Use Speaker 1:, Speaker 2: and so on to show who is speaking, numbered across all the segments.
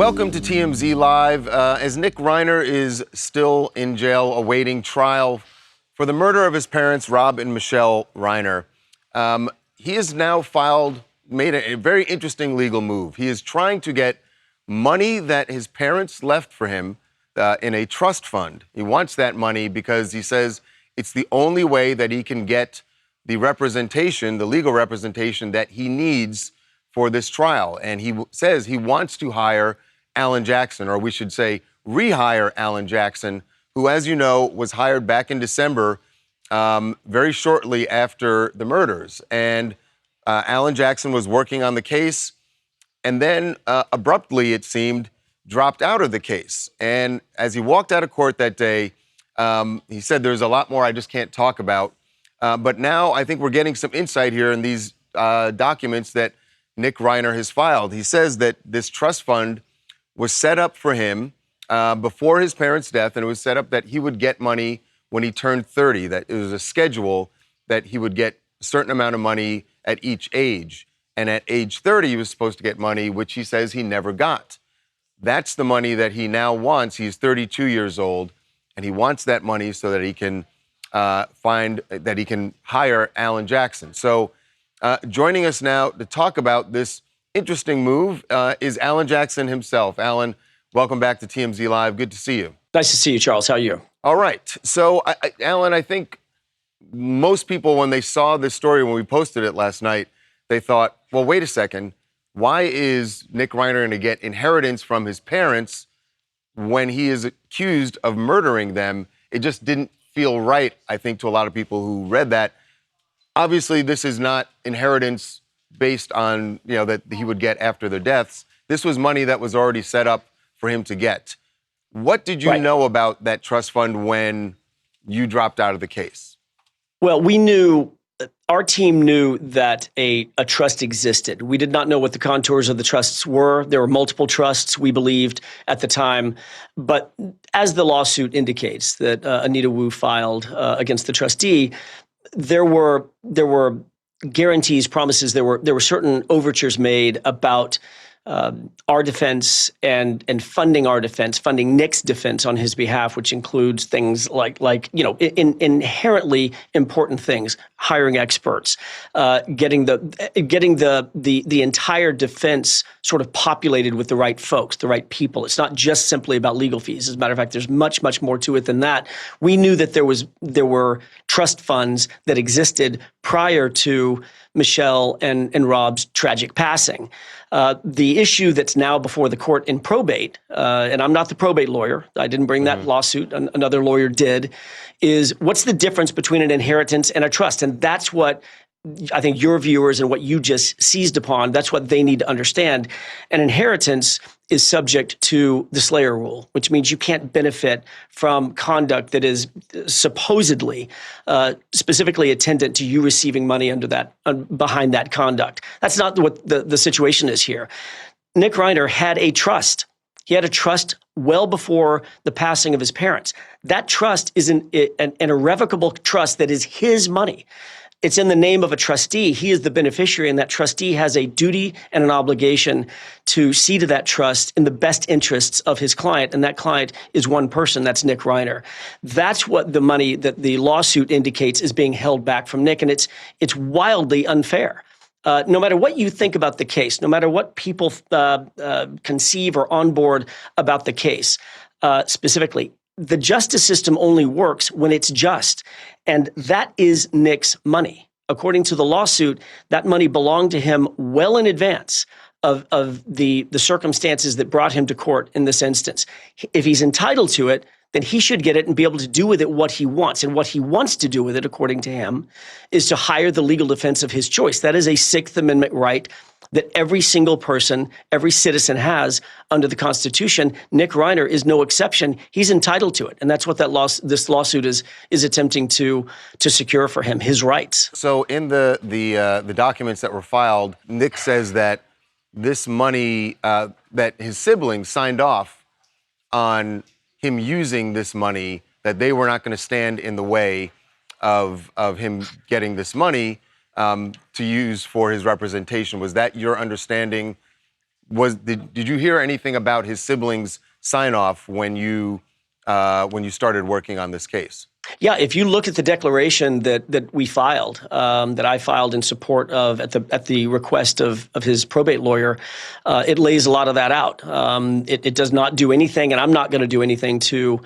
Speaker 1: Welcome to TMZ Live. As Nick Reiner is still in jail awaiting trial for the murder of his parents, Rob and Michelle Reiner, he has now made a very interesting legal move. He is trying to get money that his parents left for him in a trust fund. He wants that money because he says it's the only way that he can get the representation, the legal representation that he needs for this trial. And he says he wants to hire Alan Jackson, or we should say rehire Alan Jackson, who, as you know, was hired back in December, very shortly after the murders. And Alan Jackson was working on the case and then abruptly, it seemed, dropped out of the case. And as he walked out of court that day, he said there's a lot more I just can't talk about. But now I think we're getting some insight here in these documents that Nick Reiner has filed. He says that this trust fund was set up for him before his parents' death, and it was set up that he would get money when he turned 30, that it was a schedule that he would get a certain amount of money at each age. And at age 30, he was supposed to get money, which he says he never got. That's the money that he now wants. He's 32 years old, and he wants that money so that he can hire Alan Jackson. So joining us now to talk about this interesting move is Alan Jackson himself. Alan, welcome back to TMZ Live. Good to see you.
Speaker 2: Nice to see you, Charles. How are you?
Speaker 1: All right. So, Alan, I think most people, when they saw this story, when we posted it last night, they thought, well, wait a second. Why is Nick Reiner going to get inheritance from his parents when he is accused of murdering them? It just didn't feel right, I think, to a lot of people who read that. Obviously, this is not inheritance based on, that he would get after their deaths. This was money that was already set up for him to get. What did you know about that trust fund when you dropped out of the case?
Speaker 2: Well, our team knew that a trust existed. We did not know what the contours of the trusts were. There were multiple trusts, we believed, at the time. But as the lawsuit indicates that Anita Wu filed against the trustee, there were guarantees, promises. There were certain overtures made about our defense and funding our defense, funding Nick's defense on his behalf, which includes things like inherently important things, hiring experts, getting the entire defense sort of populated with the right folks, the right people. It's not just simply about legal fees. As a matter of fact, there's much, much more to it than that. We knew that there were trust funds that existed prior to Michelle and Rob's tragic passing. The issue that's now before the court in probate, and I'm not the probate lawyer, I didn't bring that lawsuit, another lawyer did, is what's the difference between an inheritance and a trust? And that's what I think your viewers and what you just seized upon, that's what they need to understand. An inheritance is subject to the Slayer rule, which means you can't benefit from conduct that is supposedly specifically attendant to you receiving money under that behind that conduct. That's not what the situation is here. Nick Reiner had a trust. He had a trust well before the passing of his parents. That trust is an irrevocable trust that is his money. It's in the name of a trustee. He is the beneficiary, and that trustee has a duty and an obligation to see to that trust in the best interests of his client, and that client is one person, that's Nick Reiner. That's what the money that the lawsuit indicates is being held back from Nick, and it's wildly unfair. No matter what you think about the case, no matter what people conceive or on board about the case, specifically, the justice system only works when it's just. And that is Nick's money. According to the lawsuit, that money belonged to him well in advance of the circumstances that brought him to court in this instance. If he's entitled to it, then he should get it and be able to do with it what he wants. And what he wants to do with it, according to him, is to hire the legal defense of his choice. That is a Sixth Amendment right that every single person, every citizen has under the Constitution. Nick Reiner is no exception. He's entitled to it. And that's what this lawsuit is attempting to secure for him, his rights.
Speaker 1: So in the documents that were filed, Nick says that this money, that his siblings signed off on him using this money, that they were not going to stand in the way of him getting this money to use for his representation. Was that your understanding did you hear anything about his siblings' sign off when you started working on this case?
Speaker 2: Yeah, if you look at the declaration that we filed, that I filed in support of at the request of his probate lawyer, it lays a lot of that out. It does not do anything, and I'm not going to do anything to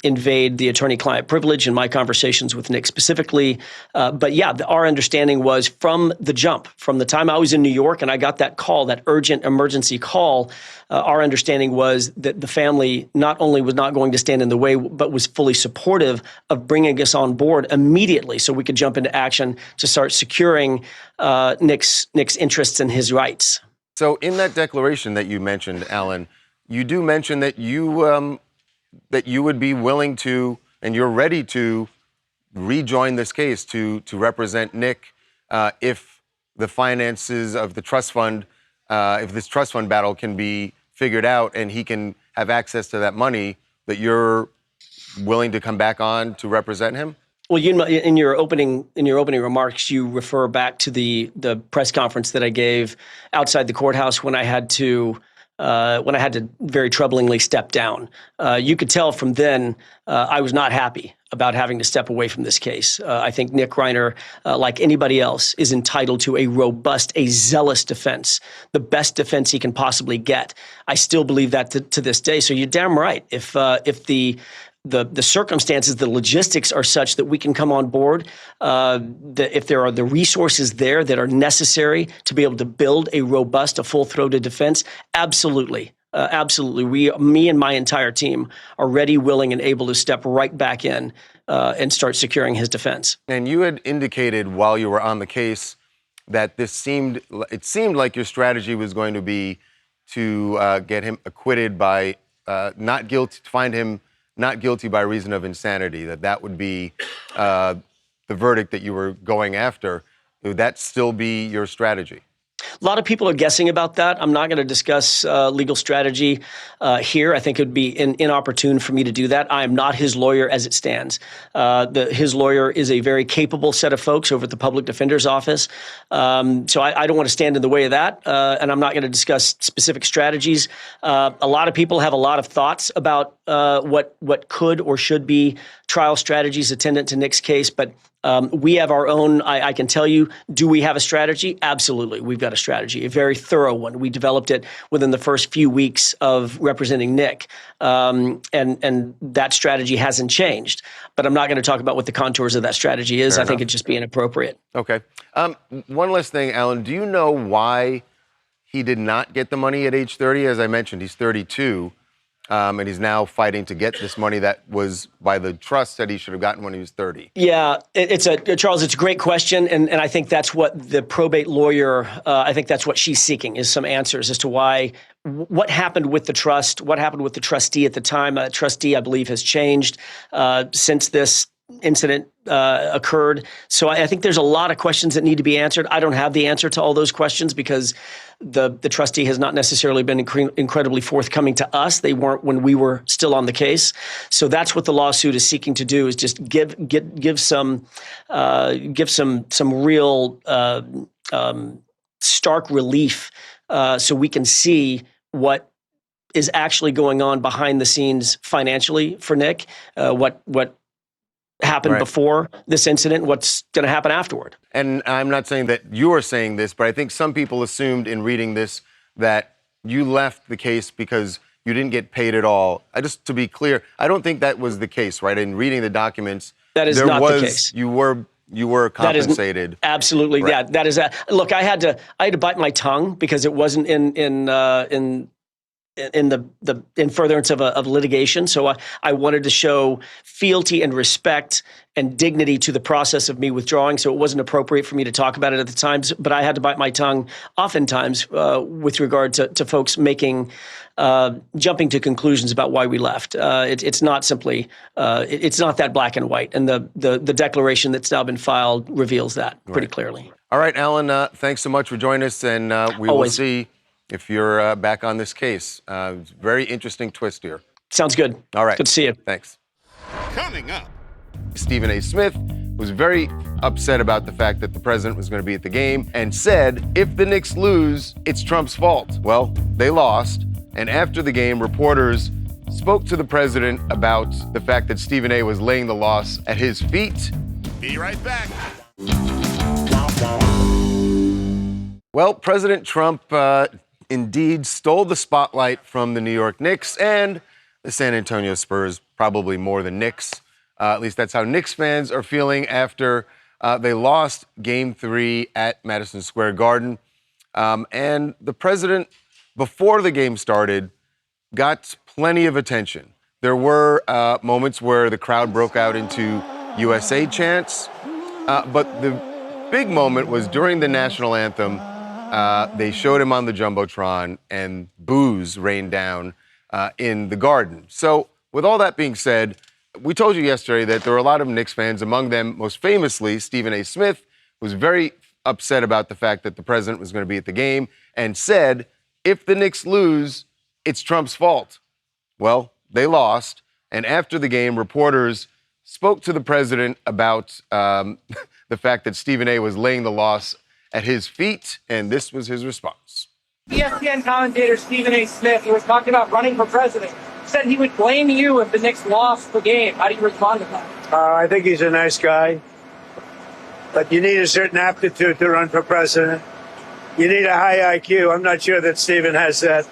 Speaker 2: invade the attorney-client privilege in my conversations with Nick specifically. But yeah, our understanding was from the jump, from the time I was in New York and I got that call, that urgent emergency call, our understanding was that the family not only was not going to stand in the way, but was fully supportive of bringing us on board immediately so we could jump into action to start securing Nick's interests and his rights.
Speaker 1: So in that declaration that you mentioned, Alan, you do mention that you would be willing to, and you're ready to rejoin this case to represent Nick if the finances of the trust fund, if this trust fund battle can be figured out and he can have access to that money, that you're willing to come back on to represent him?
Speaker 2: Well, in your opening remarks, you refer back to the press conference that I gave outside the courthouse when I had to very troublingly step down. You could tell from then I was not happy about having to step away from this case. I think Nick Reiner, like anybody else, is entitled to a robust, a zealous defense, the best defense he can possibly get. I still believe that to this day. So you're damn right. If the circumstances, the logistics are such that we can come on board, if there are the resources there that are necessary to be able to build a robust, a full-throated defense, absolutely. Absolutely. Me and my entire team are ready, willing, and able to step right back in and start securing his defense.
Speaker 1: And you had indicated while you were on the case that it seemed like your strategy was going to be to get him acquitted by not guilty, to find him not guilty by reason of insanity, that would be the verdict that you were going after. Would that still be your strategy?
Speaker 2: A lot of people are guessing about that. I'm not going to discuss legal strategy here. I think it would be inopportune for me to do that. I am not his lawyer as it stands. His lawyer is a very capable set of folks over at the Public Defender's Office. So I don't want to stand in the way of that, and I'm not going to discuss specific strategies. A lot of people have a lot of thoughts about what could or should be trial strategies attendant to Nick's case, but we have our own. I can tell you, do we have a strategy? Absolutely. We've got a strategy, a very thorough one. We developed it within the first few weeks of representing Nick. And that strategy hasn't changed. But I'm not going to talk about what the contours of that strategy is. I think it'd just be inappropriate.
Speaker 1: Okay. One last thing, Alan. Do you know why he did not get the money at age 30? As I mentioned, he's 32. And he's now fighting to get this money that was by the trust that he should have gotten when he was 30. Yeah,
Speaker 2: Charles, it's a great question. And I think that's what the probate lawyer, I think that's what she's seeking, is some answers as to what happened with the trust, what happened with the trustee at the time. Trustee, I believe, has changed since this incident occurred. So I think there's a lot of questions that need to be answered. I don't have the answer to all those questions because the trustee has not necessarily been incredibly forthcoming to us. They weren't when we were still on the case. So that's what the lawsuit is seeking to do, is just give some real stark relief so we can see what is actually going on behind the scenes financially for Nick, what happened before this incident, what's going to happen afterward.
Speaker 1: And I'm not saying that you are saying this, but I think some people assumed in reading this that you left the case because you didn't get paid at all. Just to be clear, I don't think that was the case, right? In reading the documents,
Speaker 2: that is not the case.
Speaker 1: You were compensated.
Speaker 2: Absolutely, right. Yeah. That is that. Look, I had to bite my tongue because it wasn't in furtherance of litigation. So I wanted to show fealty and respect and dignity to the process of me withdrawing. So it wasn't appropriate for me to talk about it at the time, but I had to bite my tongue oftentimes with regard to folks jumping to conclusions about why we left. It's not simply, it's not that black and white. And the declaration that's now been filed reveals that pretty clearly.
Speaker 1: All right, Alan, thanks so much for joining us, and we will see if you're back on this case. Very interesting twist here.
Speaker 2: Sounds good.
Speaker 1: All right.
Speaker 2: Good to see you.
Speaker 1: Thanks.
Speaker 3: Coming up,
Speaker 1: Stephen A. Smith was very upset about the fact that the president was going to be at the game and said, if the Knicks lose, it's Trump's fault. Well, they lost. And after the game, reporters spoke to the president about the fact that Stephen A. was laying the loss at his feet.
Speaker 3: Be right back.
Speaker 1: Well, President Trump indeed stole the spotlight from the New York Knicks and the San Antonio Spurs, probably more than Knicks. At least that's how Knicks fans are feeling after they lost Game 3 at Madison Square Garden. And the president, before the game started, got plenty of attention. There were moments where the crowd broke out into USA chants, but the big moment was during the national anthem. They showed him on the Jumbotron, and boos rained down in the Garden. So with all that being said, we told you yesterday that there were a lot of Knicks fans, among them, most famously, Stephen A. Smith, who was very upset about the fact that the president was going to be at the game and said, if the Knicks lose, it's Trump's fault. Well, they lost. And after the game, reporters spoke to the president about the fact that Stephen A. was laying the loss at his feet, and this was his response.
Speaker 4: ESPN commentator Stephen A. Smith, who was talking about running for president, said he would blame you if the Knicks lost the game. How do you respond to that?
Speaker 5: I think he's a nice guy, but you need a certain aptitude to run for president. You need a high IQ. I'm not sure that Stephen has that.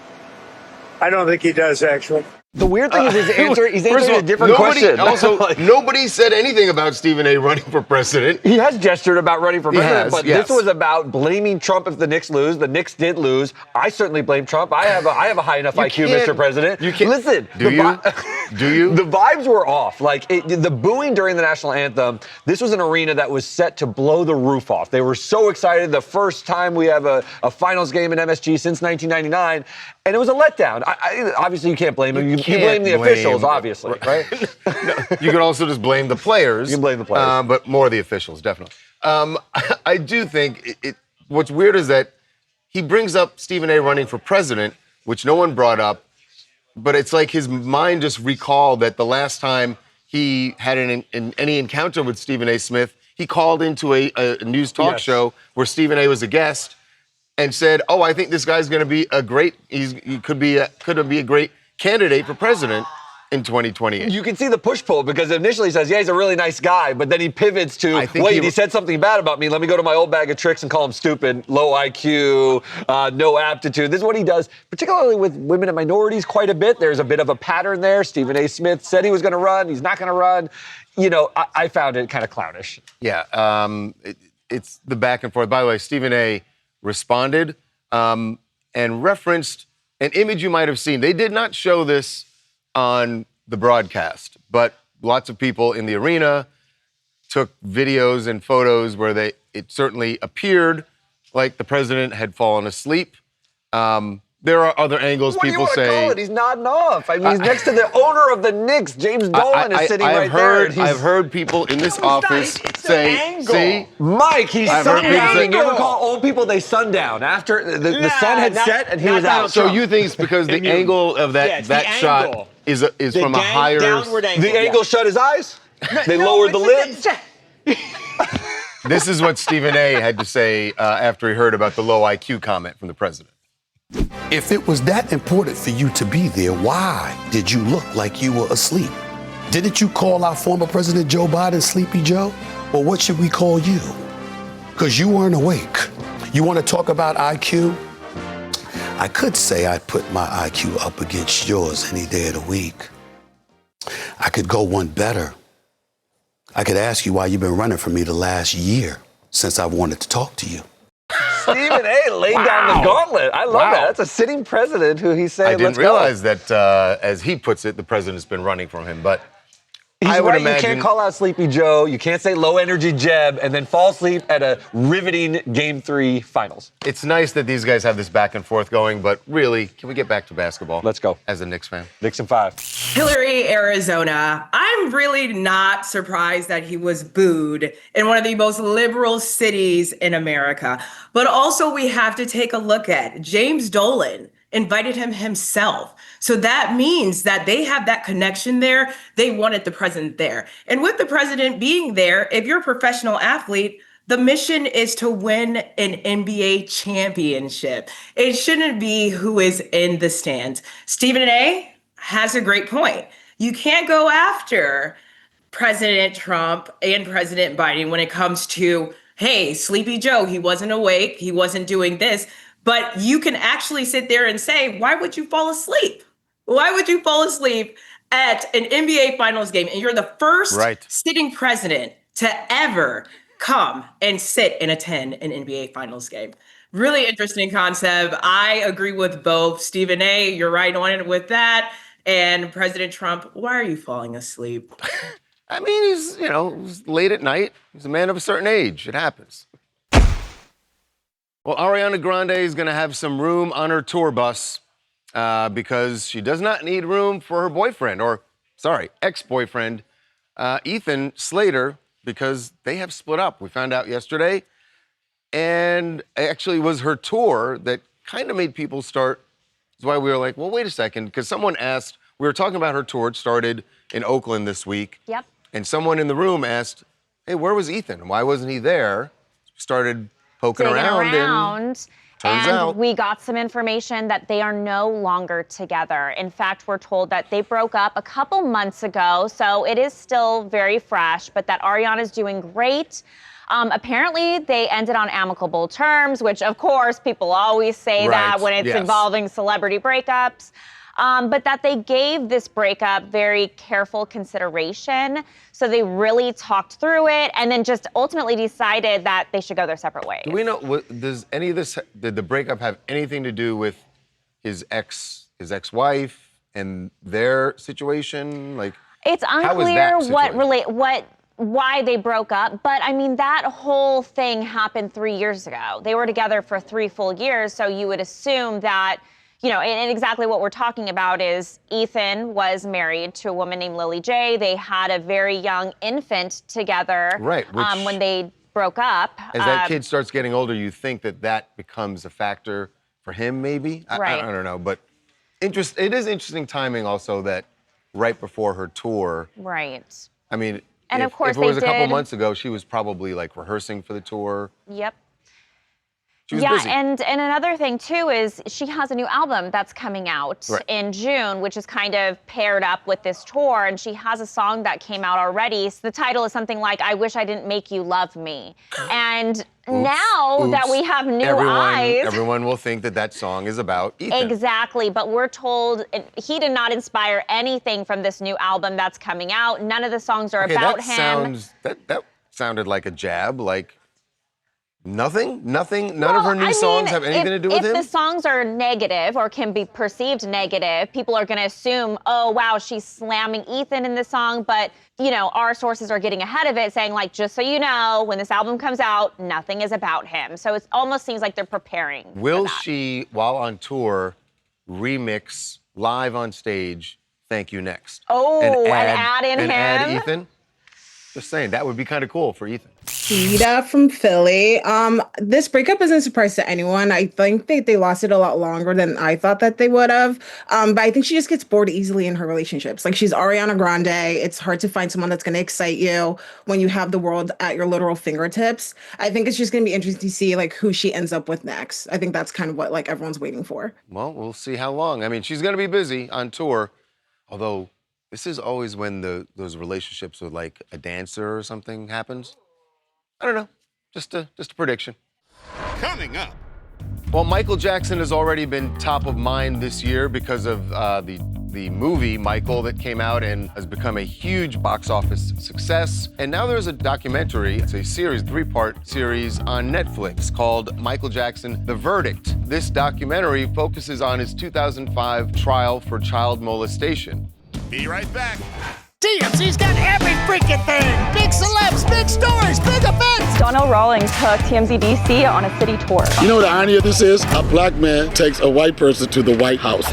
Speaker 5: I don't think he does, actually.
Speaker 6: The weird thing is he's answering a different
Speaker 1: nobody,
Speaker 6: question.
Speaker 1: Also, nobody said anything about Stephen A. running for president.
Speaker 6: He has gestured about running for president, but
Speaker 1: yes.
Speaker 6: This was about blaming Trump if the Knicks lose. The Knicks did lose. I certainly blame Trump. I have a high enough IQ, Mr. President.
Speaker 1: You can't.
Speaker 6: Listen.
Speaker 1: Do you?
Speaker 6: The vibes were off. Like, the booing during the national anthem, this was an arena that was set to blow the roof off. They were so excited. The first time we have a finals game in MSG since 1999, and it was a letdown. Obviously, you can't blame them. You blame the officials, obviously, right?
Speaker 1: No, you could also just blame the players.
Speaker 6: You can blame the players.
Speaker 1: But more the officials, definitely. I do think what's weird is that he brings up Stephen A. running for president, which no one brought up, but it's like his mind just recalled that the last time he had any encounter with Stephen A. Smith, he called into a news talk show where Stephen A. was a guest and said, "Oh, I think this guy's going to be he could be a great candidate for president in 2028."
Speaker 6: You can see the push-pull because initially he says, yeah, he's a really nice guy, but then he pivots to, wait, he said something bad about me. Let me go to my old bag of tricks and call him stupid, low IQ, no aptitude. This is what he does, particularly with women and minorities quite a bit. There's a bit of a pattern there. Stephen A. Smith said he was going to run. He's not going to run. You know, I found it kind of clownish.
Speaker 1: Yeah, it's the back and forth. By the way, Stephen A. responded and referenced an image you might have seen. They did not show this on the broadcast, but lots of people in the arena took videos and photos where it certainly appeared like the president had fallen asleep. There are other angles.
Speaker 6: What
Speaker 1: people
Speaker 6: do you
Speaker 1: say
Speaker 6: call it? He's nodding off. I mean, he's next to the owner of the Knicks, James Dolan, is sitting right there.
Speaker 1: I've heard people in this office say, "See,
Speaker 6: Mike, he's sundowning.
Speaker 1: say-
Speaker 6: You ever call old people they sundown after the sun had set and he was out?
Speaker 1: So you think it's because the angle of that shot is from a higher
Speaker 7: downward angle.
Speaker 6: The angle shut his eyes. They lowered the lids.
Speaker 1: This is what Stephen A. had to say after he heard about the low IQ comment from the president.
Speaker 8: If it was that important for you to be there, why did you look like you were asleep? Didn't you call our former President Joe Biden Sleepy Joe? Or what should we call you? Because you weren't awake. You want to talk about IQ? I could say I put my IQ up against yours any day of the week. I could go one better. I could ask you why you've been running from me the last year since I wanted to talk to you.
Speaker 6: Stephen A. laid down the gauntlet. I love that. That's a sitting president who he's saying,
Speaker 1: I didn't realize that, as he puts it, the president's been running from him. But
Speaker 6: He's
Speaker 1: I would
Speaker 6: right.
Speaker 1: imagine
Speaker 6: You can't call out Sleepy Joe. You can't say low energy Jeb and then fall asleep at a riveting Game 3 finals.
Speaker 1: it's nice that these guys have this back and forth going, but really, can we get back to basketball?
Speaker 6: Let's go.
Speaker 1: As a Knicks fan.
Speaker 6: Knicks in 5.
Speaker 9: Hillary, Arizona. I'm really not surprised that he was booed in one of the most liberal cities in America. But also we have to take a look at James Dolan invited him himself. So that means that they have that connection there. They wanted the president there. And with the president being there, if you're a professional athlete, the mission is to win an NBA championship. It shouldn't be who is in the stands. Stephen A. has a great point. You can't go after President Trump and President Biden when it comes to, hey, Sleepy Joe, he wasn't awake, he wasn't doing this. But you can actually sit there and say, why would you fall asleep? Why would you fall asleep at an NBA Finals game? And you're the first sitting president to ever come and sit and attend an NBA Finals game. Really interesting concept. I agree with both. Stephen A., you're right on it with that. And President Trump, why are you falling asleep?
Speaker 1: I mean, he's, he's late at night. He's a man of a certain age. It happens. Well, Ariana Grande is going to have some room on her tour bus because she does not need room for her boyfriend, ex-boyfriend, Ethan Slater, because they have split up. We found out yesterday. And actually it was her tour that kind of made people start. That's why we were like, well, wait a second, because someone asked, we were talking about her tour. It started in Oakland this week.
Speaker 3: Yep.
Speaker 1: And someone in the room asked, hey, where was Ethan? Why wasn't he there? Started poking around. And turns out
Speaker 3: we got some information that they are no longer together. In fact, we're told that they broke up a couple months ago, so it is still very fresh, but that Ariana's doing great. Apparently, they ended on amicable terms, which, of course, people always say that when it's involving celebrity breakups. But that they gave this breakup very careful consideration. So they really talked through it and then just ultimately decided that they should go their separate ways.
Speaker 1: Do we know, did the breakup have anything to do with his ex-wife and their situation? Like,
Speaker 3: it's unclear why they broke up, but I mean, that whole thing happened 3 years ago. They were together for 3 full years, so you would assume that, and exactly what we're talking about is Ethan was married to a woman named Lily J. They had a very young infant together when they broke up.
Speaker 1: As that kid starts getting older, you think that becomes a factor for him, maybe? I don't know, but it is interesting timing also that right before her tour.
Speaker 3: Right.
Speaker 1: I mean,
Speaker 3: and of course
Speaker 1: if it was a couple months ago, she was probably like rehearsing for the tour.
Speaker 3: Yep.
Speaker 1: She was busy.
Speaker 3: And another thing too is she has a new album that's coming out in June, which is kind of paired up with this tour, and she has a song that came out already. So the title is something like "I Wish I Didn't Make You Love Me," and now that we have new eyes,
Speaker 1: everyone will think that song is about Ethan.
Speaker 3: Exactly, but we're told he did not inspire anything from this new album that's coming out. None of the songs are about him.
Speaker 1: That sounded like a jab, like. Nothing? None of her new songs have anything to do with him?
Speaker 3: If the songs are negative or can be perceived negative, people are going to assume, oh, wow, she's slamming Ethan in the song. But, our sources are getting ahead of it, saying, like, just so you know, when this album comes out, nothing is about him. So it almost seems like they're preparing.
Speaker 1: Will she, while on tour, remix live on stage, Thank You Next?
Speaker 3: Oh, and add in him?
Speaker 1: Add Ethan? Just saying, that would be kind of cool for Ethan.
Speaker 7: Rita from Philly. This breakup isn't a surprise to anyone. I think they lasted a lot longer than I thought that they would have. But I think she just gets bored easily in her relationships. Like, she's Ariana Grande. It's hard to find someone that's going to excite you when you have the world at your literal fingertips. I think it's just going to be interesting to see who she ends up with next. I think that's kind of what everyone's waiting for.
Speaker 1: Well, we'll see how long. I mean, she's going to be busy on tour, although this is always when those relationships with a dancer or something happens. I don't know, just a prediction.
Speaker 10: Coming up.
Speaker 1: Well, Michael Jackson has already been top of mind this year because of the movie Michael that came out and has become a huge box office success. And now there's a documentary, it's a series, 3-part series on Netflix called Michael Jackson, The Verdict. This documentary focuses on his 2005 trial for child molestation.
Speaker 10: Be right back.
Speaker 11: TMZ's got every freaking thing. Big celebs, big stories, big events.
Speaker 12: Donnell Rawlings took TMZ DC on a city tour.
Speaker 13: You know what the irony of this is? A black man takes a white person to the White House.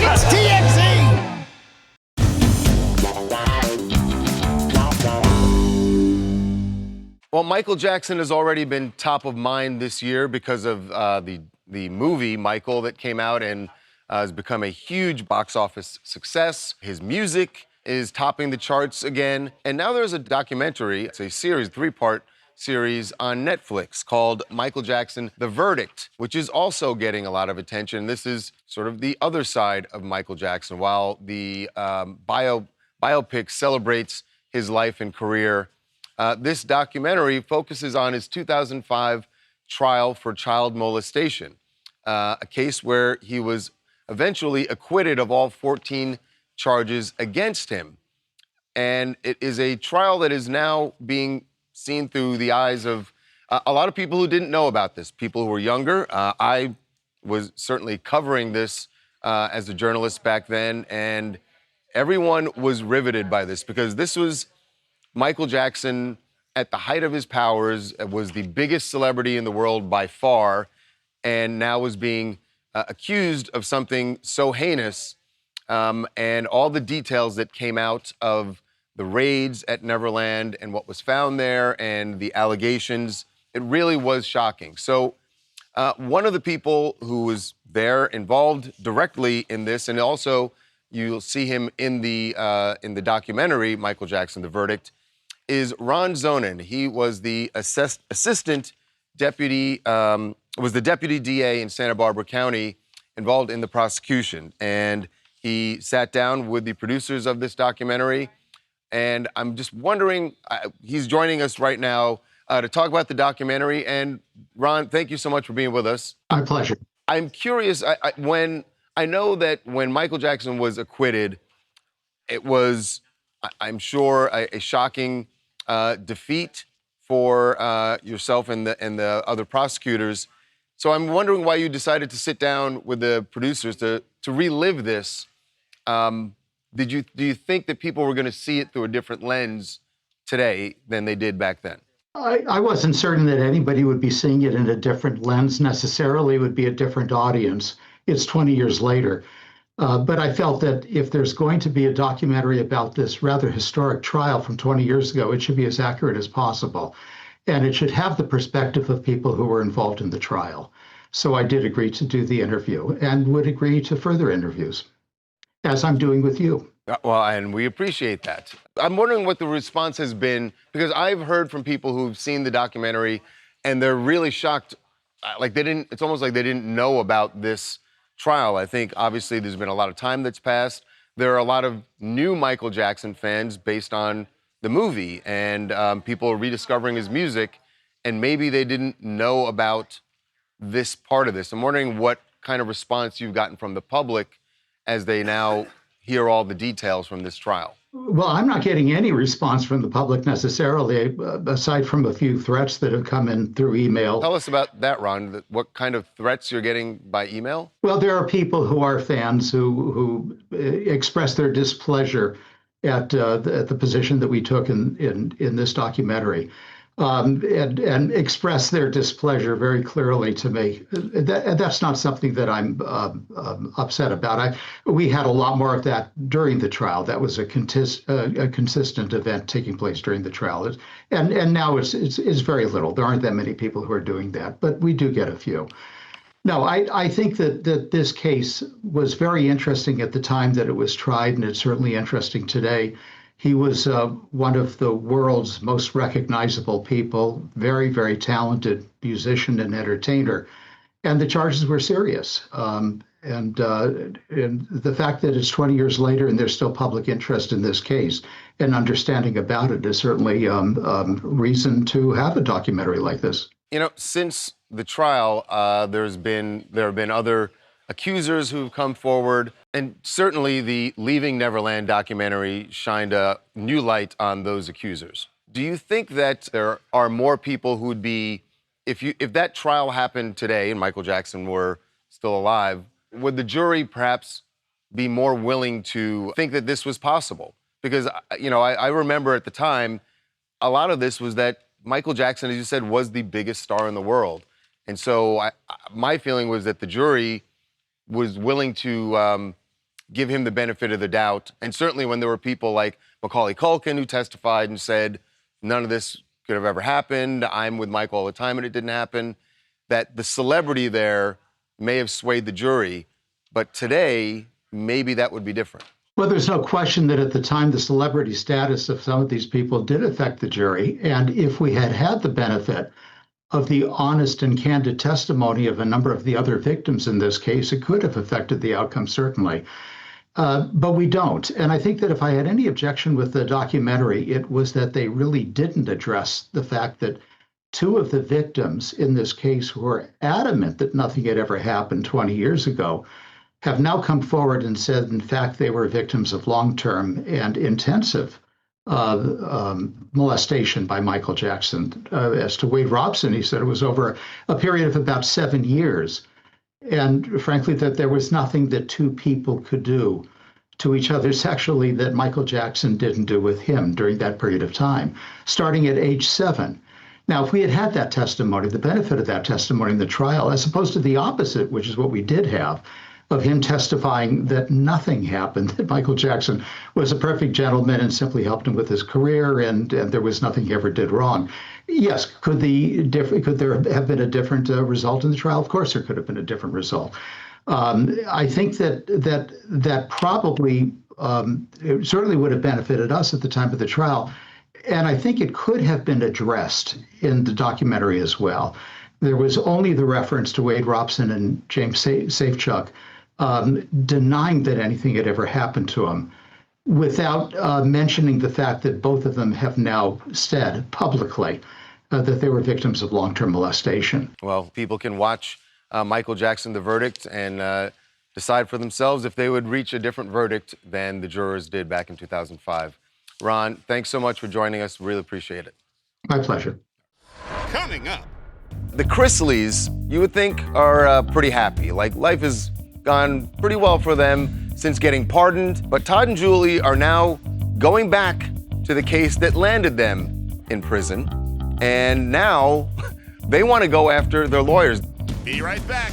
Speaker 11: It's TMZ.
Speaker 1: Well, Michael Jackson has already been top of mind this year because of the movie Michael that came out and has become a huge box office success. His music is topping the charts again. And now there's a documentary, it's a series, 3-part series on Netflix called Michael Jackson, The Verdict, which is also getting a lot of attention. This is sort of the other side of Michael Jackson. While the biopic celebrates his life and career, this documentary focuses on his 2005 trial for child molestation, a case where he was eventually acquitted of all 14 charges against him. And it is a trial that is now being seen through the eyes of a lot of people who didn't know about this, people who were younger. I was certainly covering this as a journalist back then, and everyone was riveted by this because this was Michael Jackson at the height of his powers, was the biggest celebrity in the world by far, and now was being accused of something so heinous, and all the details that came out of the raids at Neverland and what was found there and the allegations, it really was shocking. So one of the people who was there involved directly in this, and also you'll see him in the documentary, Michael Jackson, The Verdict, is Ron Zonin. He was the assistant deputy, was the deputy DA in Santa Barbara County involved in the prosecution. And he sat down with the producers of this documentary. And I'm just wondering, he's joining us right now to talk about the documentary. And Ron, thank you so much for being with us.
Speaker 14: My pleasure.
Speaker 1: I'm curious, I know that when Michael Jackson was acquitted, it was, I'm sure, a shocking defeat for yourself and the other prosecutors. So I'm wondering why you decided to sit down with the producers to relive this. Do you think that people were going to see it through a different lens today than they did back then?
Speaker 14: I wasn't certain that anybody would be seeing it in a different lens necessarily. It would be a different audience. It's 20 years later. But I felt that if there's going to be a documentary about this rather historic trial from 20 years ago, it should be as accurate as possible. And it should have the perspective of people who were involved in the trial. So I did agree to do the interview and would agree to further interviews, as I'm doing with you.
Speaker 1: Well, and we appreciate that. I'm wondering what the response has been, because I've heard from people who've seen the documentary and they're really shocked. It's almost like they didn't know about this trial. I think obviously there's been a lot of time that's passed. There are a lot of new Michael Jackson fans based on the movie, and people are rediscovering his music, and maybe they didn't know about this part of this. I'm wondering what kind of response you've gotten from the public as they now hear all the details from this trial.
Speaker 14: Well, I'm not getting any response from the public necessarily, aside from a few threats that have come in through email.
Speaker 1: Tell us about that, Ron. What kind of threats you're getting by email?
Speaker 14: Well, there are people who are fans who express their displeasure at the position that we took in this documentary, and express their displeasure very clearly to me. That's not something that I'm upset about. We had a lot more of that during the trial. That was a consistent event taking place during the trial, and now it's very little. There aren't that many people who are doing that, but we do get a few. No, I think that this case was very interesting at the time that it was tried, and it's certainly interesting today. He was one of the world's most recognizable people, very, very talented musician and entertainer. And the charges were serious. And the fact that it's 20 years later and there's still public interest in this case and understanding about it is certainly reason to have a documentary like this.
Speaker 1: You know, since the trial, there have been other accusers who've come forward, and certainly the Leaving Neverland documentary shined a new light on those accusers. Do you think that there are more people who'd be, if that trial happened today and Michael Jackson were still alive, would the jury perhaps be more willing to think that this was possible? Because, you know, I remember at the time, a lot of this was that Michael Jackson, as you said, was the biggest star in the world. And so my feeling was that the jury was willing to give him the benefit of the doubt. And certainly when there were people like Macaulay Culkin who testified and said, none of this could have ever happened, I'm with Michael all the time and it didn't happen, that the celebrity there may have swayed the jury, but today, maybe that would be different.
Speaker 14: Well, there's no question that at the time, the celebrity status of some of these people did affect the jury. And if we had had the benefit of the honest and candid testimony of a number of the other victims in this case, it could have affected the outcome, certainly. But we don't. And I think that if I had any objection with the documentary, it was that they really didn't address the fact that two of the victims in this case who were adamant that nothing had ever happened 20 years ago have now come forward and said, in fact, they were victims of long-term and intensive molestation by Michael Jackson. As to Wade Robson, he said it was over a period of about 7 years. And frankly, that there was nothing that two people could do to each other sexually that Michael Jackson didn't do with him during that period of time, starting at age 7. Now, if we had had that testimony, the benefit of that testimony in the trial, as opposed to the opposite, which is what we did have, of him testifying that nothing happened, that Michael Jackson was a perfect gentleman and simply helped him with his career, and there was nothing he ever did wrong. Yes, could there have been a different result in the trial? Of course, there could have been a different result. I think that probably it certainly would have benefited us at the time of the trial, and I think it could have been addressed in the documentary as well. There was only the reference to Wade Robson and James Safechuck denying that anything had ever happened to him, without mentioning the fact that both of them have now said publicly that they were victims of long-term molestation.
Speaker 1: Well, people can watch Michael Jackson, the verdict, and decide for themselves if they would reach a different verdict than the jurors did back in 2005. Ron, thanks so much for joining us. Really appreciate it.
Speaker 14: My pleasure.
Speaker 10: Coming up.
Speaker 1: The Chrisleys, you would think, are pretty happy. Like, life has gone pretty well for them since getting pardoned. But Todd and Julie are now going back to the case that landed them in prison. And now they want to go after their lawyers.
Speaker 10: Be right back.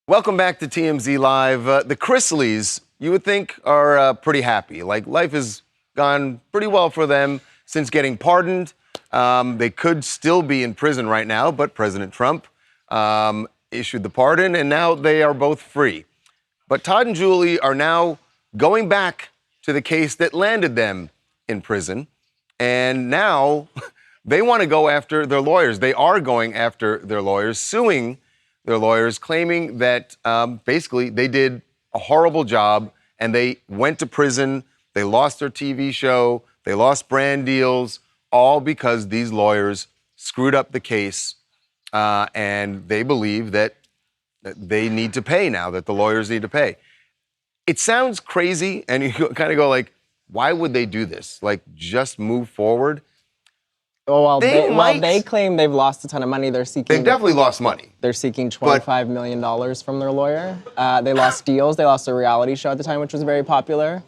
Speaker 1: Welcome back to TMZ Live. The Chrisleys, you would think, are pretty happy. Like, life has gone pretty well for them since getting pardoned. They could still be in prison right now, but President Trump issued the pardon, and now they are both free. But Todd and Julie are now going back to the case that landed them in prison, and now they want to go after their lawyers. They are going after their lawyers, suing their lawyers, claiming that basically they did a horrible job and they went to prison. They lost their TV show, they lost brand deals, all because these lawyers screwed up the case, and they believe that they need to pay now, that the lawyers need to pay. It sounds crazy, and you kind of go like, why would they do this? Like, just move forward?
Speaker 15: Well, they claim they've lost a ton of money. They've
Speaker 1: definitely lost money.
Speaker 15: They're seeking $25 million from their lawyer. They lost deals. They lost a reality show at the time, which was very popular.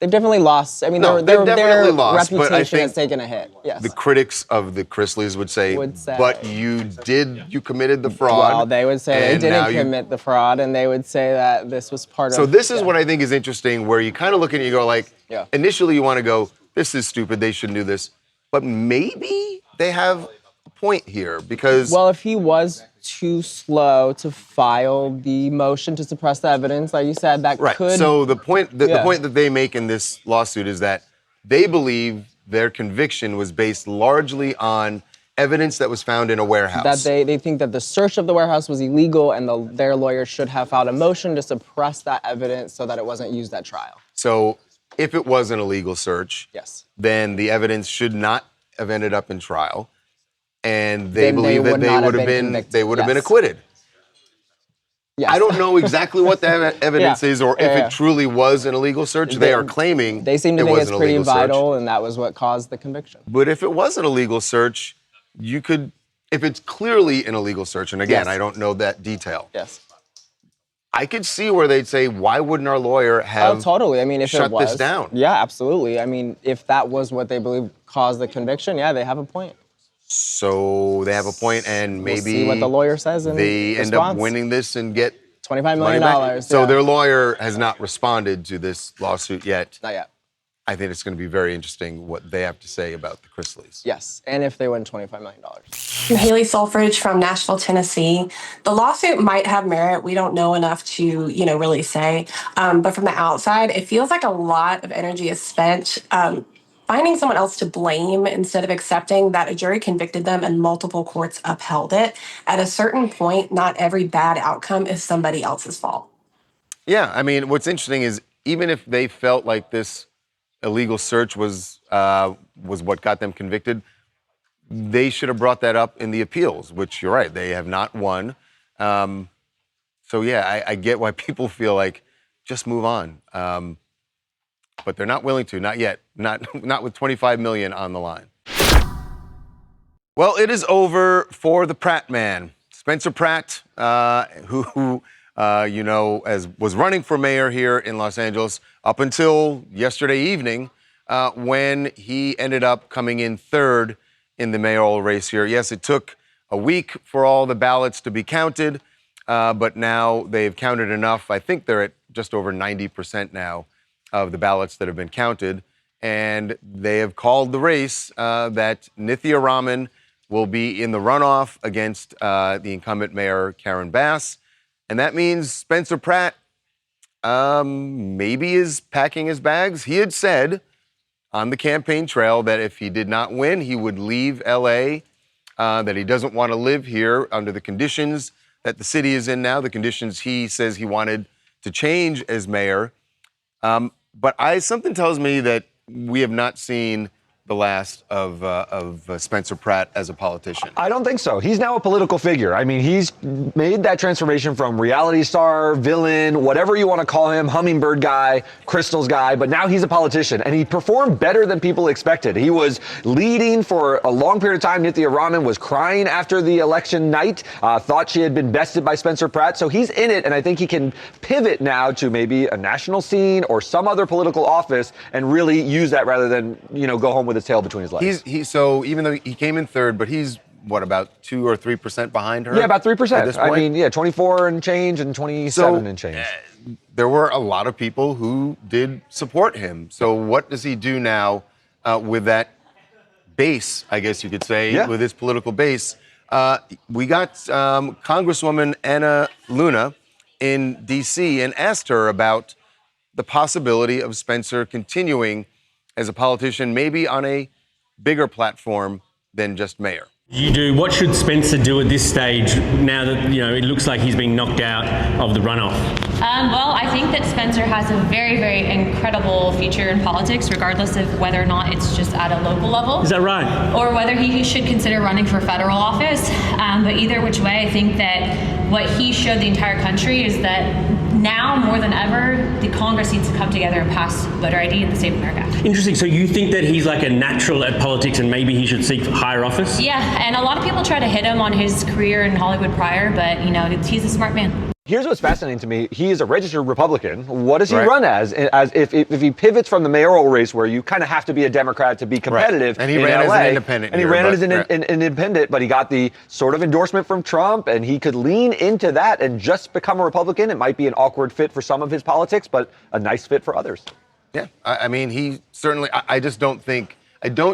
Speaker 15: They've definitely lost. I mean, their reputation has taken a hit. Yes.
Speaker 1: The critics of the Chrisleys would say, but you committed the fraud.
Speaker 15: Well, they would say they didn't commit the fraud, and they would say that this was part of.
Speaker 1: So this is what I think is interesting, where you kind of look at it and you go like, initially you want to go, this is stupid, they shouldn't do this. But maybe they have a point here, because...
Speaker 15: Well, if he was too slow to file the motion to suppress the evidence, like you said, that could...
Speaker 1: So the point that they make in this lawsuit is that they believe their conviction was based largely on evidence that was found in a warehouse.
Speaker 15: That they think that the search of the warehouse was illegal, and their lawyer should have filed a motion to suppress that evidence so that it wasn't used at trial.
Speaker 1: So if it was an illegal search, then the evidence should not have ended up in trial. And they believe that they would have been acquitted. Yes. I don't know exactly what the evidence is, or if it truly was an illegal search. They are claiming
Speaker 15: they seem to think it's pretty vital, and that was what caused the conviction.
Speaker 1: But if it was an illegal search, you could, if it's clearly an illegal search, and again, I don't know that detail.
Speaker 15: Yes.
Speaker 1: I could see where they'd say, why wouldn't our lawyer have
Speaker 15: totally. I mean, if
Speaker 1: shut
Speaker 15: it was,
Speaker 1: this down?
Speaker 15: Yeah, absolutely. I mean, if that was what they believe caused the conviction, yeah, they have a point.
Speaker 1: So they have a point, and maybe
Speaker 15: we'll see what the lawyer says in
Speaker 1: they
Speaker 15: response.
Speaker 1: end up winning this and get
Speaker 15: $25 million.
Speaker 1: So their lawyer has not responded to this lawsuit yet.
Speaker 15: Not yet.
Speaker 1: I think it's going to be very interesting what they have to say about the Chrisleys.
Speaker 15: Yes, and if they win $25 million.
Speaker 16: I'm Haley Sulfridge from Nashville, Tennessee. The lawsuit might have merit. We don't know enough to, really say. But from the outside, it feels like a lot of energy is spent finding someone else to blame instead of accepting that a jury convicted them and multiple courts upheld it. At a certain point, not every bad outcome is somebody else's fault.
Speaker 1: Yeah, I mean, what's interesting is even if they felt like this illegal search was what got them convicted, they should have brought that up in the appeals, which you're right, they have not won. So yeah, I get why people feel like just move on. But they're not willing to, not yet, not with $25 million on the line. Well, it is over for the Pratt man, Spencer Pratt, who was running for mayor here in Los Angeles up until yesterday evening, when he ended up coming in third in the mayoral race here. Yes, it took a week for all the ballots to be counted, but now they've counted enough. I think they're at just over 90% now of the ballots that have been counted, and they have called the race that Nithya Raman will be in the runoff against the incumbent mayor, Karen Bass. And that means Spencer Pratt maybe is packing his bags. He had said on the campaign trail that if he did not win, he would leave L.A., that he doesn't want to live here under the conditions that the city is in now, the conditions he says he wanted to change as mayor. But something tells me that we have not seen the last of Spencer Pratt as a politician.
Speaker 6: I don't think so. He's now a political figure. I mean, he's made that transformation from reality star, villain, whatever you want to call him, hummingbird guy, crystals guy, but now he's a politician, and he performed better than people expected. He was leading for a long period of time. Nithya Raman was crying after the election night, thought she had been bested by Spencer Pratt, so he's in it, and I think he can pivot now to maybe a national scene or some other political office and really use that rather than, go home with his tail between his legs.
Speaker 1: So even though he came in third, but he's about 2 or 3% behind her?
Speaker 6: Yeah, about 3%.
Speaker 1: At this point?
Speaker 6: I mean, 24 and change and 27 and change.
Speaker 1: There were a lot of people who did support him. So what does he do now with that base, I guess you could say, with his political base? We got Congresswoman Anna Luna in D.C. and asked her about the possibility of Spencer continuing as a politician, maybe on a bigger platform than just mayor.
Speaker 17: What should Spencer do at this stage now that, it looks like he's being knocked out of the runoff?
Speaker 18: Well, I think that Spencer has a very, very incredible future in politics, regardless of whether or not it's just at a local level.
Speaker 17: Is that right?
Speaker 18: Or whether he should consider running for federal office. But either which way, I think that what he showed the entire country is that now more than ever, the Congress needs to come together and pass voter ID in the state of America.
Speaker 17: Interesting. So you think that he's like a natural at politics and maybe he should seek higher office?
Speaker 18: Yeah, and a lot of people try to hit him on his career in Hollywood prior, but he's a smart man.
Speaker 6: Here's what's fascinating to me. He is a registered Republican. What does he run as? If he pivots from the mayoral race where you kind of have to be a Democrat to be competitive,
Speaker 1: and he ran as an independent.
Speaker 6: And he ran as an independent, but he got the sort of endorsement from Trump, and he could lean into that and just become a Republican. It might be an awkward fit for some of his politics, but a nice fit for others.
Speaker 1: Yeah, I mean, he certainly, I just don't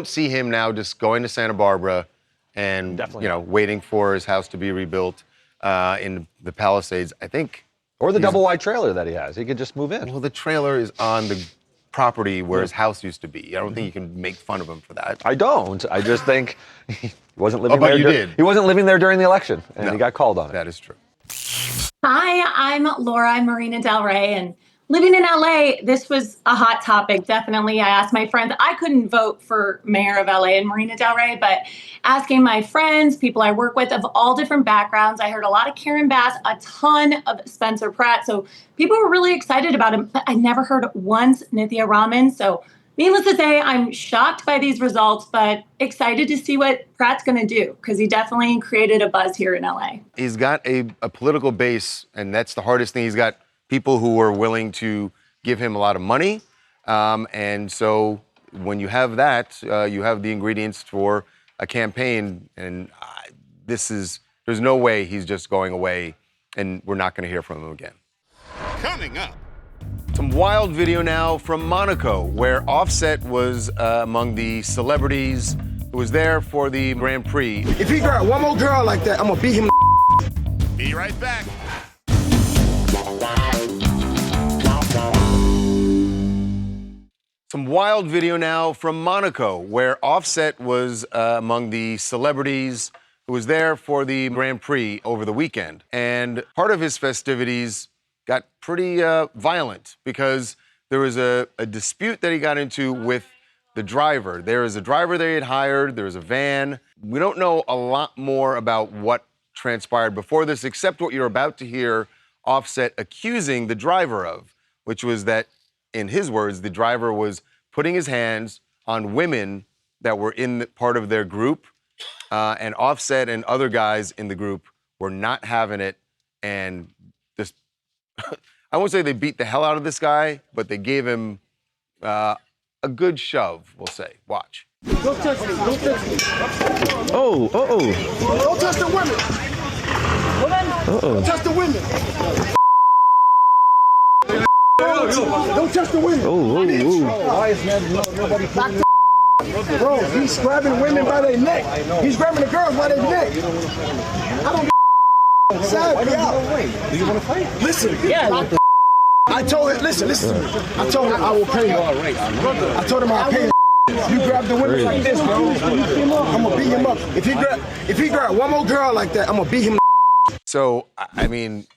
Speaker 1: see him now just going to Santa Barbara and, waiting for his house to be rebuilt in the Palisades, I think.
Speaker 6: Or the double wide trailer that he has. He could just move in.
Speaker 1: Well, the trailer is on the property where his house used to be. I don't think you can make fun of him for that.
Speaker 6: I don't. I just think he wasn't living there.
Speaker 1: You did.
Speaker 6: He wasn't living there during the election, and he got called on it.
Speaker 1: That is true.
Speaker 19: Hi, I'm Laura in Marina Del Rey, and living in LA, this was a hot topic, definitely. I asked my friends. I couldn't vote for mayor of LA in Marina Del Rey, but asking my friends, people I work with of all different backgrounds, I heard a lot of Karen Bass, a ton of Spencer Pratt. So people were really excited about him, but I never heard once Nithya Raman. So needless to say, I'm shocked by these results, but excited to see what Pratt's going to do, because he definitely created a buzz here in LA.
Speaker 1: He's got a political base, and that's the hardest thing. He's got people who are willing to give him a lot of money. And so when you have that, you have the ingredients for a campaign. And there's no way he's just going away and we're not going to hear from him again.
Speaker 10: Coming up.
Speaker 1: Tomorrow Some wild video now from Monaco, where Offset was among the celebrities who was there for the Grand Prix.
Speaker 20: If he got one more girl like that, I'm gonna beat him.
Speaker 10: Be right back.
Speaker 1: Some wild video now from Monaco, where Offset was among the celebrities who was there for the Grand Prix over the weekend. And part of his festivities got pretty violent because there was a dispute that he got into with the driver. There is a driver they had hired, there was a van. We don't know a lot more about what transpired before this, except what you're about to hear Offset accusing the driver of, which was that, in his words, the driver was putting his hands on women that were in part of their group, and Offset and other guys in the group were not having it, and this, I won't say they beat the hell out of this guy, but they gave him a good shove, we'll say. Watch.
Speaker 20: Don't touch me. Don't touch me.
Speaker 21: Oh,
Speaker 20: Don't touch the women. Don't touch the women. Don't touch the women. Why is nobody putting Bro, he's grabbing women by their neck. He's grabbing the girls by their neck. I don't Sad,
Speaker 21: Do you want to fight?
Speaker 20: Listen. Yeah. I told him, listen to me. I told him I will pay him. I told him I'll pay him. You grab the women like this, bro. I'm gonna beat him up. If he grab one more girl like that, I'm gonna beat him.
Speaker 1: So, I mean,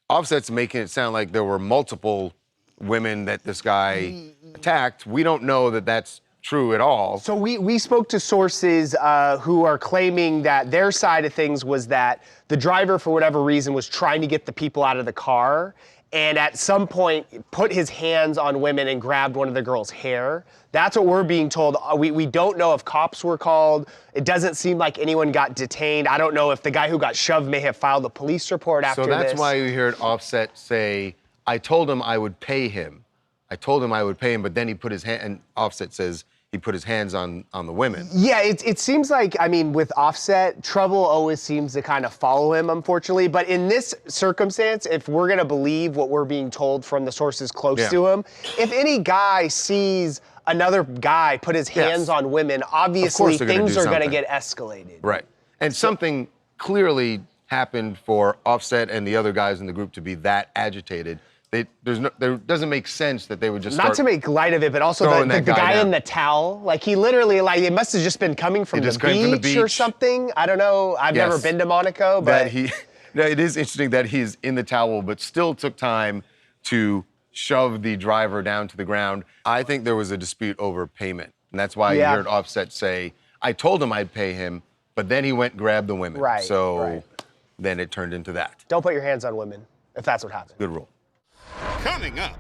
Speaker 1: Offset's making it sound like there were multiple women that this guy attacked. We don't know that that's true at all.
Speaker 22: So we spoke to sources who are claiming that their side of things was that the driver, for whatever reason, was trying to get the people out of the car, and at some point put his hands on women and grabbed one of the girls' hair. That's what we're being told. We don't know if cops were called. It doesn't seem like anyone got detained. I don't know if the guy who got shoved may have filed a police report after this.
Speaker 1: So that's why you heard Offset say, I told him I would pay him. I told him I would pay him, but then he put his hand, and Offset says he put his hands on the women.
Speaker 22: Yeah, it seems like, I mean, with Offset, trouble always seems to kind of follow him, unfortunately. But in this circumstance, if we're gonna believe what we're being told from the sources close to him, if any guy sees another guy put his hands on women, obviously things are gonna get escalated.
Speaker 1: Right, and something clearly happened for Offset and the other guys in the group to be that agitated. There doesn't make sense that they would just
Speaker 22: Not to make light of it, but also the guy in the towel, like he literally, like it must have just been coming from the beach or something. I don't know. I've never been to Monaco, but
Speaker 1: it is interesting that he's in the towel, but still took time to shove the driver down to the ground. I think there was a dispute over payment, and that's why you heard Offset say, I told him I'd pay him, but then he went and grabbed the women.
Speaker 22: Right.
Speaker 1: So then it turned into that.
Speaker 22: Don't put your hands on women, if that's what happened.
Speaker 1: Good rule.
Speaker 10: Coming up.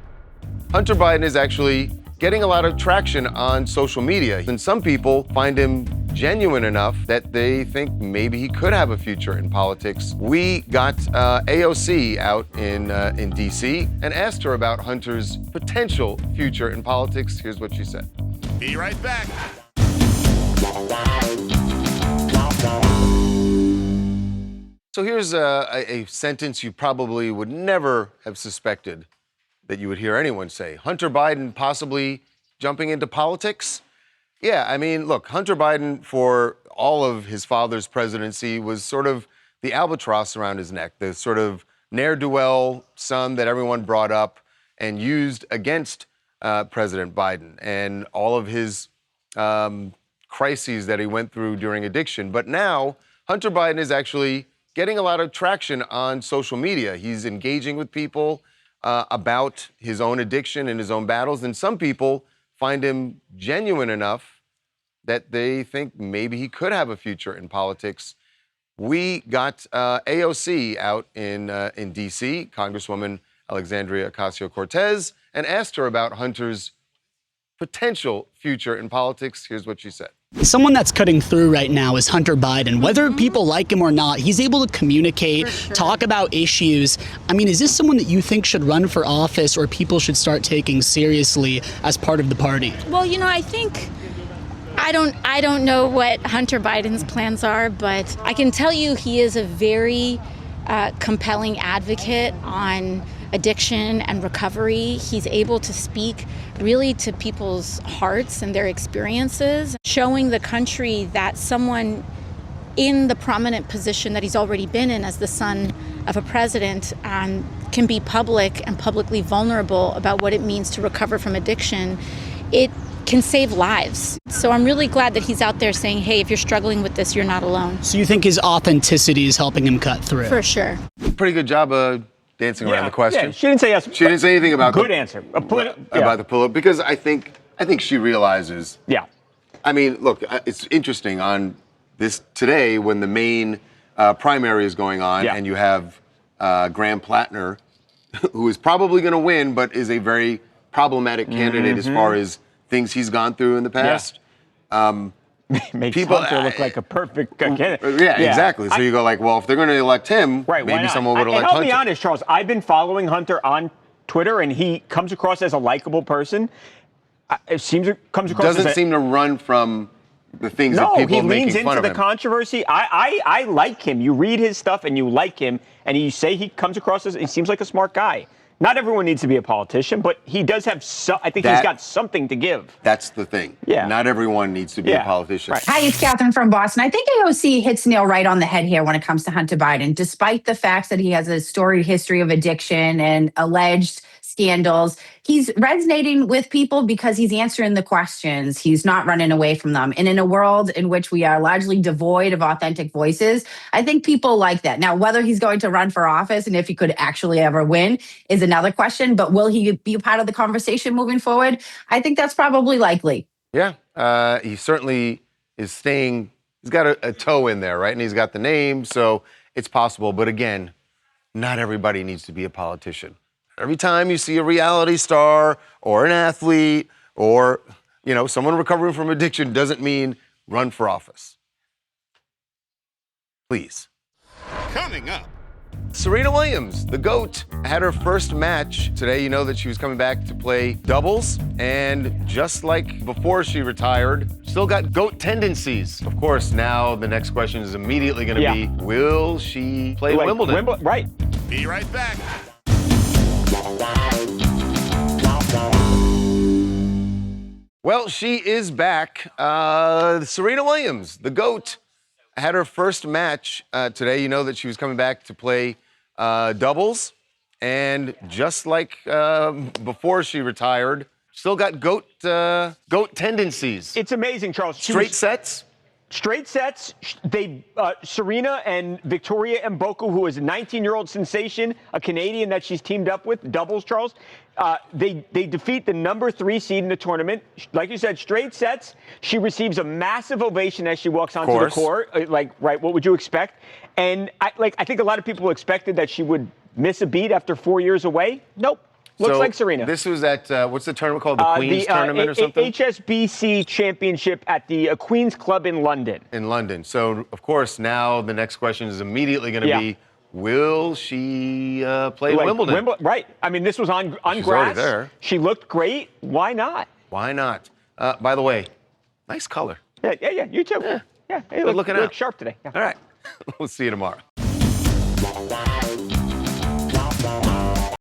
Speaker 1: Hunter Biden is actually getting a lot of traction on social media, and some people find him genuine enough that they think maybe he could have a future in politics. We got AOC out in D.C. and asked her about Hunter's potential future in politics. Here's what she said.
Speaker 10: Be right back.
Speaker 1: So here's a sentence you probably would never have suspected that you would hear anyone say. Hunter Biden possibly jumping into politics? Yeah, I mean, look, Hunter Biden, for all of his father's presidency, was sort of the albatross around his neck, the sort of ne'er-do-well son that everyone brought up and used against President Biden and all of his crises that he went through during addiction. But now, Hunter Biden is actually getting a lot of traction on social media. He's engaging with people about his own addiction and his own battles, and some people find him genuine enough that they think maybe he could have a future in politics. We got AOC out in D.C., Congresswoman Alexandria Ocasio-Cortez, and asked her about Hunter's potential future in politics. Here's what she said.
Speaker 23: Someone that's cutting through right now is Hunter Biden. Whether people like him or not, he's able to communicate, talk about issues. I mean, is this someone that you think should run for office or people should start taking seriously as part of the party?
Speaker 24: Well, you know, I think I don't know what Hunter Biden's plans are, but I can tell you he is a very compelling advocate on addiction and recovery. He's able to speak really to people's hearts and their experiences, showing the country that someone in the prominent position that he's already been in as the son of a president can be public and publicly vulnerable about what it means to recover from addiction. It can save lives. So I'm really glad that he's out there saying, hey, if you're struggling with this, you're not alone.
Speaker 23: So you think his authenticity is helping him cut through?
Speaker 24: For sure.
Speaker 1: Pretty good job of dancing around the question.
Speaker 6: Yeah, she didn't say yes.
Speaker 1: She didn't say anything about
Speaker 6: good answer.
Speaker 1: About the pull-up, because I think she realizes.
Speaker 6: Yeah.
Speaker 1: I mean, look, it's interesting on this today when the main primary is going on, and you have Graham Plattner, who is probably going to win, but is a very problematic candidate as far as things he's gone through in the past.
Speaker 6: Makes
Speaker 1: people
Speaker 6: Hunter look like a perfect candidate.
Speaker 1: Yeah, exactly. So you go like, well, if they're going to elect him, maybe someone would elect Hunter.
Speaker 6: I'll be honest, Charles. I've been following Hunter on Twitter, and he comes across as a likable person.
Speaker 1: Doesn't seem to run from the things that people are making fun of him.
Speaker 6: No, he leans into the controversy. I like him. You read his stuff and you like him, and you say he comes across as, he seems like a smart guy. Not everyone needs to be a politician, but he does have I think he's got something to give.
Speaker 1: That's the thing.
Speaker 6: Yeah.
Speaker 1: Not everyone needs to be a politician.
Speaker 2: Right. Hi, it's Catherine from Boston. I think AOC hits nail right on the head here when it comes to Hunter Biden. Despite the fact that he has a storied history of addiction and alleged scandals, he's resonating with people because he's answering the questions. He's not running away from them. And in a world in which we are largely devoid of authentic voices, I think people like that. Now, whether he's going to run for office and if he could actually ever win is another question, but will he be a part of the conversation moving forward? I think that's probably likely.
Speaker 1: Yeah, he certainly is staying, he's got a toe in there, right? And he's got the name, so it's possible. But again, not everybody needs to be a politician. Every time you see a reality star or an athlete or, someone recovering from addiction doesn't mean run for office. Please.
Speaker 10: Coming up.
Speaker 1: Serena Williams, the GOAT, had her first match today. You know that she was coming back to play doubles. And just like before she retired, still got GOAT tendencies. Of course, now the next question is immediately going to be, will she play Wimbledon?
Speaker 6: Right.
Speaker 10: Be right back.
Speaker 1: Well, she is back. Serena Williams, the GOAT, had her first match today. You know that she was coming back to play doubles. And just like before she retired, still got GOAT tendencies.
Speaker 6: It's amazing, Charles.
Speaker 1: Straight sets?
Speaker 6: Straight sets. Serena and Victoria Mboku, who is a 19-year-old sensation, a Canadian that she's teamed up with, doubles, Charles. They defeat the number 3 seed in the tournament. Like you said, straight sets. She receives a massive ovation as she walks onto the court. What would you expect? And I think a lot of people expected that she would miss a beat after 4 years away. Nope. Looks like Serena.
Speaker 1: This was at, what's the tournament called? The Queen's Tournament or something?
Speaker 6: HSBC Championship at the Queen's Club in London.
Speaker 1: In London. So, of course, now the next question is immediately going to be, will she play Wimbledon?
Speaker 6: Right. I mean, this was on
Speaker 1: She's
Speaker 6: grass.
Speaker 1: Already there.
Speaker 6: She looked great. Why not?
Speaker 1: Why not? By the way, nice color.
Speaker 6: Yeah. You too. Yeah. Hey,
Speaker 1: Good looking
Speaker 6: you
Speaker 1: out.
Speaker 6: look sharp today. Yeah.
Speaker 1: All right. We'll see you tomorrow.